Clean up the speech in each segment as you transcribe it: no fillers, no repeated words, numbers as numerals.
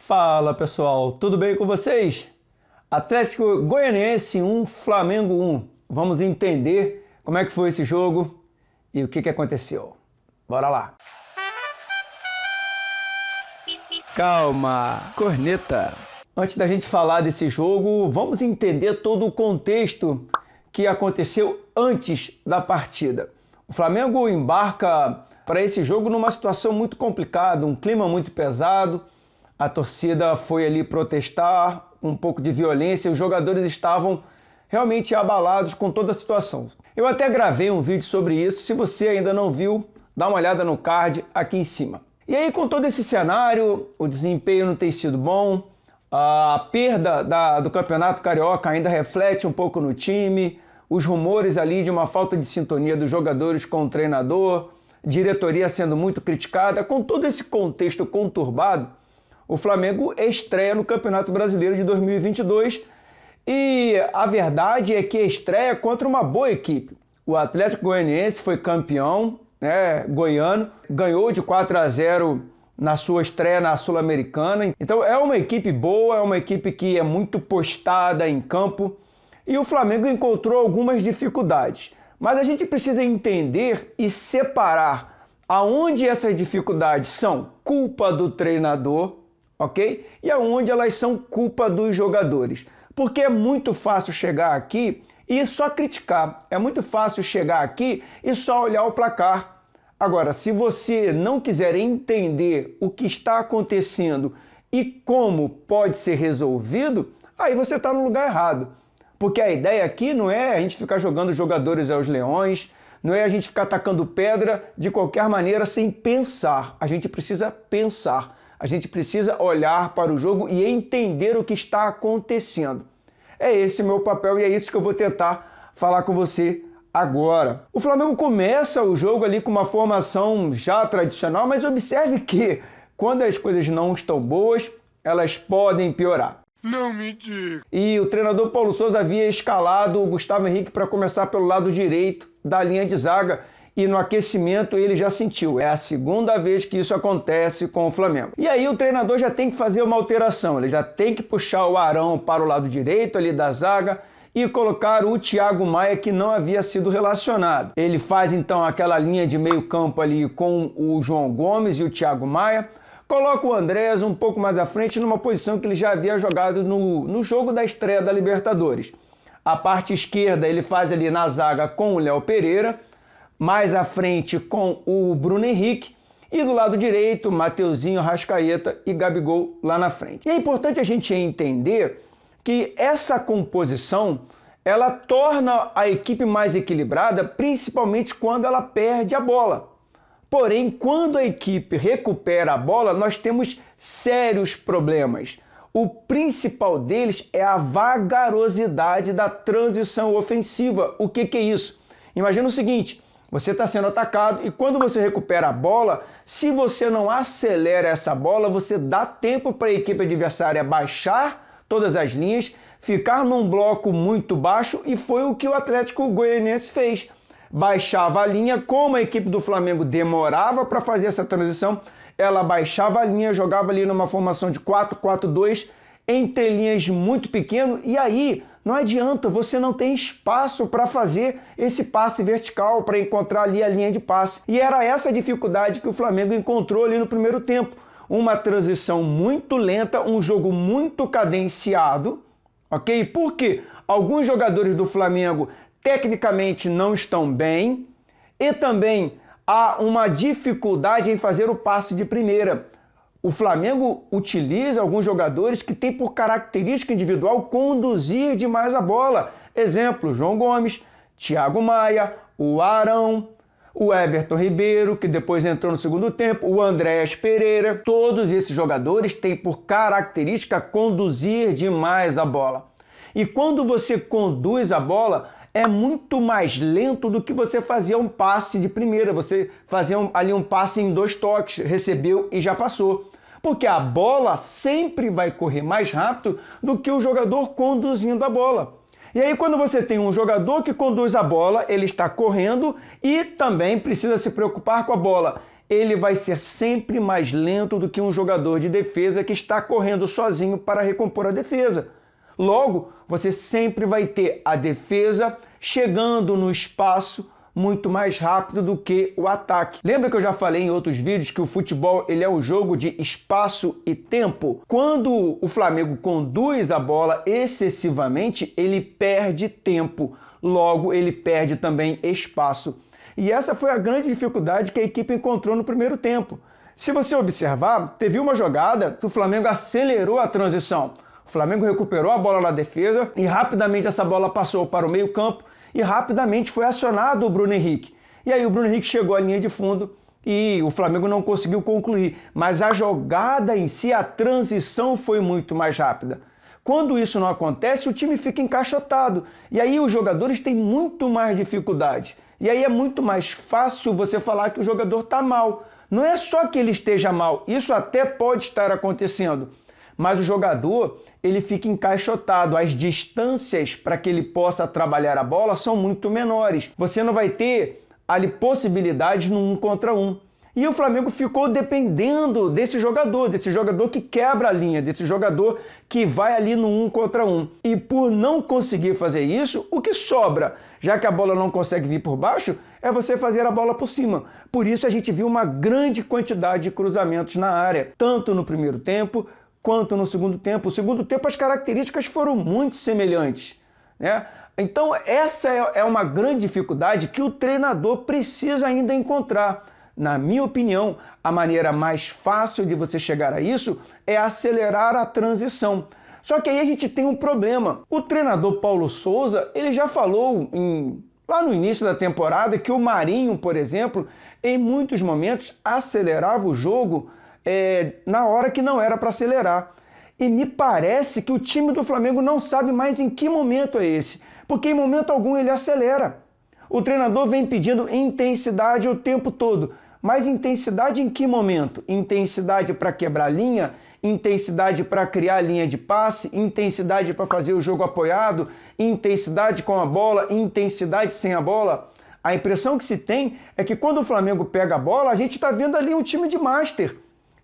Fala pessoal, tudo bem com vocês? Atlético Goianiense 1, Flamengo 1. Vamos entender como é que foi esse jogo e o que aconteceu. Bora lá! Calma, corneta! Antes da gente falar desse jogo, vamos entender todo o contexto que aconteceu antes da partida. O Flamengo embarca para esse jogo numa situação muito complicada, um clima muito pesado. A torcida foi ali protestar, um pouco de violência, os jogadores estavam realmente abalados com toda a situação. Eu até gravei um vídeo sobre isso, se você ainda não viu, dá uma olhada no card aqui em cima. E aí, com todo esse cenário, o desempenho não tem sido bom, a perda do Campeonato Carioca ainda reflete um pouco no time, os rumores ali de uma falta de sintonia dos jogadores com o treinador, diretoria sendo muito criticada, com todo esse contexto conturbado, o Flamengo estreia no Campeonato Brasileiro de 2022 e a verdade é que estreia contra uma boa equipe. O Atlético Goianiense foi campeão, goiano, ganhou de 4-0 na sua estreia na Sul-Americana. Então é uma equipe boa, é uma equipe que é muito postada em campo e o Flamengo encontrou algumas dificuldades. Mas a gente precisa entender e separar aonde essas dificuldades são culpa do treinador, ok? E aonde elas são culpa dos jogadores. Porque é muito fácil chegar aqui e só criticar. É muito fácil chegar aqui e só olhar o placar. Agora, se você não quiser entender o que está acontecendo e como pode ser resolvido, aí você está no lugar errado. Porque a ideia aqui não é a gente ficar jogando jogadores aos leões, não é a gente ficar atacando pedra de qualquer maneira sem pensar. A gente precisa pensar. A gente precisa olhar para o jogo e entender o que está acontecendo. É esse o meu papel e é isso que eu vou tentar falar com você agora. O Flamengo começa o jogo ali com uma formação já tradicional, mas observe que quando as coisas não estão boas, elas podem piorar. Não me diga. E o treinador Paulo Sousa havia escalado o Gustavo Henrique para começar pelo lado direito da linha de zaga. E no aquecimento ele já sentiu. É a segunda vez que isso acontece com o Flamengo. E aí o treinador já tem que fazer uma alteração. Ele já tem que puxar o Arão para o lado direito ali da zaga e colocar o Thiago Maia, que não havia sido relacionado. Ele faz então aquela linha de meio campo ali com o João Gomes e o Thiago Maia. Coloca o Andrés um pouco mais à frente numa posição que ele já havia jogado no jogo da estreia da Libertadores. A parte esquerda ele faz ali na zaga com o Léo Pereira, mais à frente com o Bruno Henrique e do lado direito, Mateuzinho, Arrascaeta e Gabigol lá na frente. E é importante a gente entender que essa composição ela torna a equipe mais equilibrada, principalmente quando ela perde a bola. Porém, quando a equipe recupera a bola, nós temos sérios problemas. O principal deles é a vagarosidade da transição ofensiva. O que é isso? Imagina o seguinte: você está sendo atacado e quando você recupera a bola, se você não acelera essa bola, você dá tempo para a equipe adversária baixar todas as linhas, ficar num bloco muito baixo e foi o que o Atlético Goianiense fez. Baixava a linha, como a equipe do Flamengo demorava para fazer essa transição, ela baixava a linha, jogava ali numa formação de 4-4-2, entre linhas muito pequeno, e aí não adianta, você não tem espaço para fazer esse passe vertical, para encontrar ali a linha de passe. E era essa dificuldade que o Flamengo encontrou ali no primeiro tempo. Uma transição muito lenta, um jogo muito cadenciado, ok? Porque alguns jogadores do Flamengo tecnicamente não estão bem e também há uma dificuldade em fazer o passe de primeira. O Flamengo utiliza alguns jogadores que têm por característica individual conduzir demais a bola. Exemplo, João Gomes, Thiago Maia, o Arão, o Everton Ribeiro, que depois entrou no segundo tempo, o Andrés Pereira. Todos esses jogadores têm por característica conduzir demais a bola. E quando você conduz a bola, é muito mais lento do que você fazia um passe de primeira. Você fazia ali um passe em 2 toques, recebeu e já passou. Porque a bola sempre vai correr mais rápido do que o jogador conduzindo a bola. E aí quando você tem um jogador que conduz a bola, ele está correndo e também precisa se preocupar com a bola ele vai ser sempre mais lento do que um jogador de defesa que está correndo sozinho para recompor a defesa. Logo, você sempre vai ter a defesa chegando no espaço muito mais rápido do que o ataque. Lembra que eu já falei em outros vídeos que o futebol ele é um jogo de espaço e tempo? Quando o Flamengo conduz a bola excessivamente, ele perde tempo. Logo, ele perde também espaço. E essa foi a grande dificuldade que a equipe encontrou no primeiro tempo. Se você observar, teve uma jogada que o Flamengo acelerou a transição. O Flamengo recuperou a bola na defesa e rapidamente essa bola passou para o meio-campo e rapidamente foi acionado o Bruno Henrique. E aí o Bruno Henrique chegou à linha de fundo e o Flamengo não conseguiu concluir. Mas a jogada em si, a transição foi muito mais rápida. Quando isso não acontece, o time fica encaixotado. E aí os jogadores têm muito mais dificuldade. E aí é muito mais fácil você falar que o jogador está mal. Não é só que ele esteja mal, isso até pode estar acontecendo. Mas o jogador, ele fica encaixotado. As distâncias para que ele possa trabalhar a bola são muito menores. Você não vai ter ali possibilidades no 1 contra 1. E o Flamengo ficou dependendo desse jogador que quebra a linha, desse jogador que vai ali no 1 contra 1. E por não conseguir fazer isso, o que sobra, já que a bola não consegue vir por baixo, é você fazer a bola por cima. Por isso a gente viu uma grande quantidade de cruzamentos na área, tanto no primeiro tempo quanto no segundo tempo. No segundo tempo as características foram muito semelhantes, né? Então essa é uma grande dificuldade que o treinador precisa ainda encontrar. Na minha opinião, a maneira mais fácil de você chegar a isso é acelerar a transição. Só que aí a gente tem um problema. O treinador Paulo Souza, ele já falou lá no início da temporada que o Marinho, por exemplo, em muitos momentos acelerava o jogo na hora que não era para acelerar. E me parece que o time do Flamengo não sabe mais em que momento é esse, porque em momento algum ele acelera. O treinador vem pedindo intensidade o tempo todo, mas intensidade em que momento? Intensidade para quebrar linha? Intensidade para criar linha de passe? Intensidade para fazer o jogo apoiado? Intensidade com a bola? Intensidade sem a bola? A impressão que se tem é que quando o Flamengo pega a bola, a gente está vendo ali um time de master.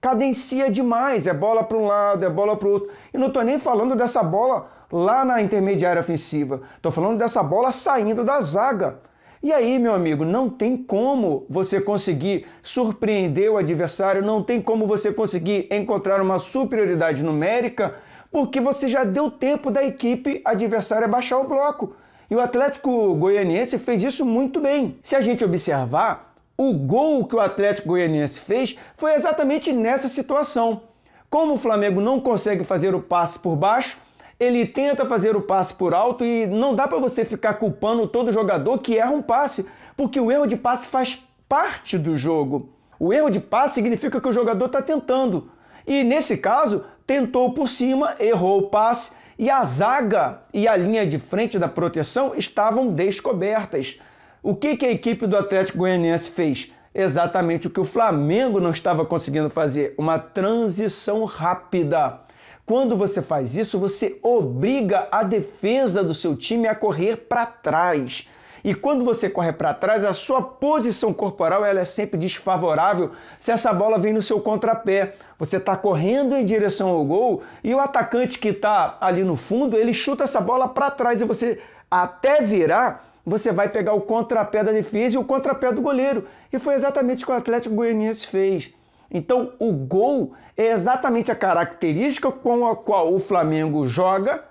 Cadencia demais, é bola para um lado, é bola para o outro. E não estou nem falando dessa bola lá na intermediária ofensiva. Estou falando dessa bola saindo da zaga. E aí, meu amigo, não tem como você conseguir surpreender o adversário, não tem como você conseguir encontrar uma superioridade numérica, porque você já deu tempo da equipe adversária baixar o bloco. E o Atlético Goianiense fez isso muito bem. Se a gente observar, o gol que o Atlético Goianiense fez foi exatamente nessa situação. Como o Flamengo não consegue fazer o passe por baixo, ele tenta fazer o passe por alto e não dá para você ficar culpando todo jogador que erra um passe, porque o erro de passe faz parte do jogo. O erro de passe significa que o jogador está tentando. E nesse caso, tentou por cima, errou o passe e a zaga e a linha de frente da proteção estavam descobertas. O que a equipe do Atlético Goianiense fez? Exatamente o que o Flamengo não estava conseguindo fazer, uma transição rápida. Quando você faz isso, você obriga a defesa do seu time a correr para trás. E quando você corre para trás, a sua posição corporal ela é sempre desfavorável se essa bola vem no seu contrapé. Você está correndo em direção ao gol e o atacante que está ali no fundo, ele chuta essa bola para trás e você até virar, você vai pegar o contrapé da defesa e o contrapé do goleiro. E foi exatamente o que o Atlético Goianiense fez. Então, o gol é exatamente a característica com a qual o Flamengo joga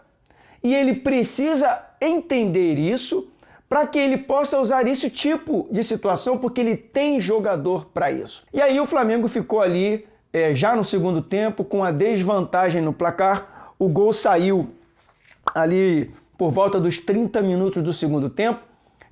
e ele precisa entender isso para que ele possa usar esse tipo de situação, porque ele tem jogador para isso. E aí o Flamengo ficou ali, já no segundo tempo, com a desvantagem no placar. O gol saiu ali por volta dos 30 minutos do segundo tempo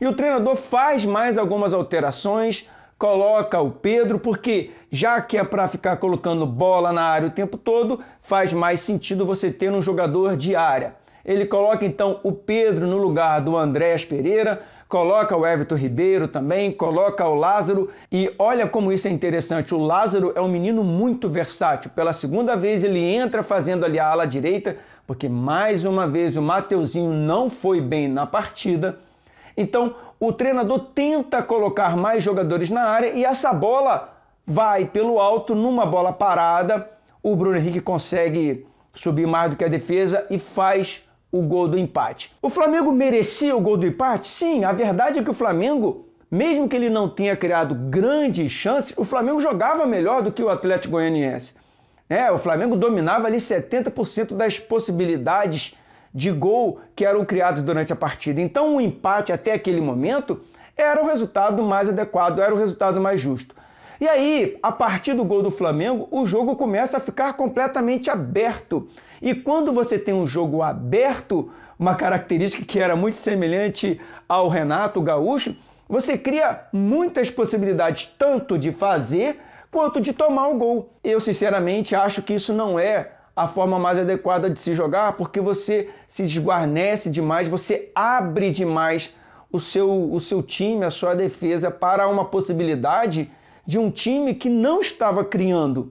e o treinador faz mais algumas alterações, coloca o Pedro, porque já que é para ficar colocando bola na área o tempo todo, faz mais sentido você ter um jogador de área. Ele coloca então o Pedro no lugar do Andrés Pereira, coloca o Everton Ribeiro também, coloca o Lázaro e olha como isso é interessante, o Lázaro é um menino muito versátil. Pela segunda vez ele entra fazendo ali a ala direita, porque mais uma vez o Mateuzinho não foi bem na partida. Então o treinador tenta colocar mais jogadores na área e essa bola vai pelo alto, numa bola parada, o Bruno Henrique consegue subir mais do que a defesa e faz o gol do empate. O Flamengo merecia o gol do empate? Sim, a verdade é que o Flamengo, mesmo que ele não tenha criado grandes chances, o Flamengo jogava melhor do que o Atlético Goianiense. O Flamengo dominava ali 70% das possibilidades de gol que eram criadas durante a partida. Então o empate até aquele momento era o resultado mais adequado, era o resultado mais justo. E aí, a partir do gol do Flamengo, o jogo começa a ficar completamente aberto. E quando você tem um jogo aberto, uma característica que era muito semelhante ao Renato Gaúcho, você cria muitas possibilidades tanto de fazer quanto de tomar o gol. Eu, sinceramente, acho que isso não é a forma mais adequada de se jogar, porque você se desguarnece demais, você abre demais o seu time, a sua defesa, para uma possibilidade de um time que não estava criando.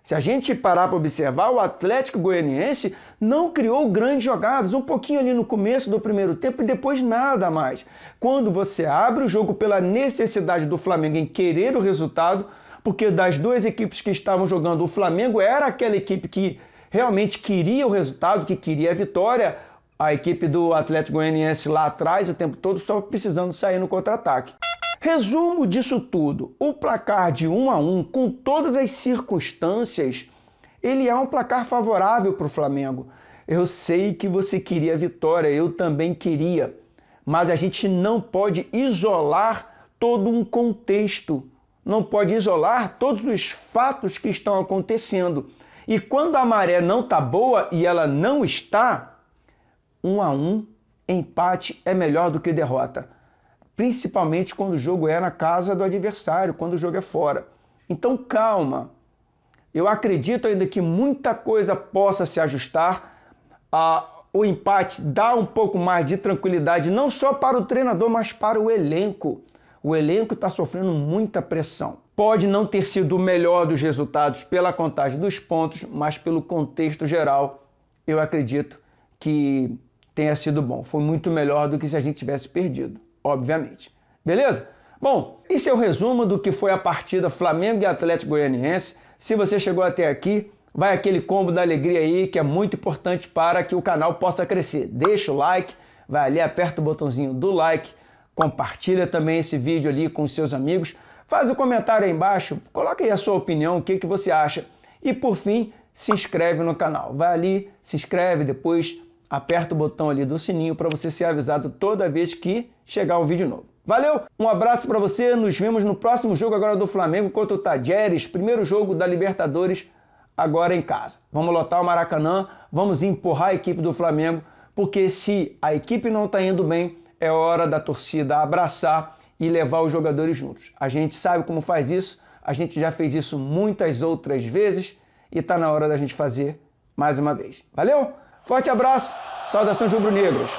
Se a gente parar para observar, o Atlético Goianiense não criou grandes jogadas, um pouquinho ali no começo do primeiro tempo e depois nada mais. Quando você abre o jogo pela necessidade do Flamengo em querer o resultado, porque das duas equipes que estavam jogando, o Flamengo era aquela equipe que realmente queria o resultado, que queria a vitória, a equipe do Atlético Goianiense lá atrás o tempo todo só precisando sair no contra-ataque. Resumo disso tudo, o placar de 1-1, com todas as circunstâncias, ele é um placar favorável para o Flamengo. Eu sei que você queria a vitória, eu também queria, mas a gente não pode isolar todo um contexto, não pode isolar todos os fatos que estão acontecendo. E quando a maré não está boa, e ela não está, 1-1, empate é melhor do que derrota. Principalmente quando o jogo é na casa do adversário, quando o jogo é fora. Então calma, eu acredito ainda que muita coisa possa se ajustar, o empate dá um pouco mais de tranquilidade, não só para o treinador, mas para o elenco. O elenco está sofrendo muita pressão. Pode não ter sido o melhor dos resultados pela contagem dos pontos, mas pelo contexto geral, eu acredito que tenha sido bom. Foi muito melhor do que se a gente tivesse perdido, obviamente. Beleza? Bom, esse é o resumo do que foi a partida Flamengo e Atlético Goianiense. Se você chegou até aqui, vai aquele combo da alegria aí, que é muito importante para que o canal possa crescer. Deixa o like, vai ali, aperta o botãozinho do like, compartilha também esse vídeo ali com os seus amigos, faz um comentário aí embaixo, coloca aí a sua opinião, o que você acha. E por fim, se inscreve no canal. Vai ali, se inscreve, depois aperta o botão ali do sininho para você ser avisado toda vez que chegar um vídeo novo. Valeu, um abraço para você, nos vemos no próximo jogo agora do Flamengo contra o Tajeres, primeiro jogo da Libertadores agora em casa. Vamos lotar o Maracanã, vamos empurrar a equipe do Flamengo, porque se a equipe não está indo bem, é hora da torcida abraçar e levar os jogadores juntos. A gente sabe como faz isso, a gente já fez isso muitas outras vezes e está na hora da gente fazer mais uma vez. Valeu? Forte abraço, saudações rubro-negras.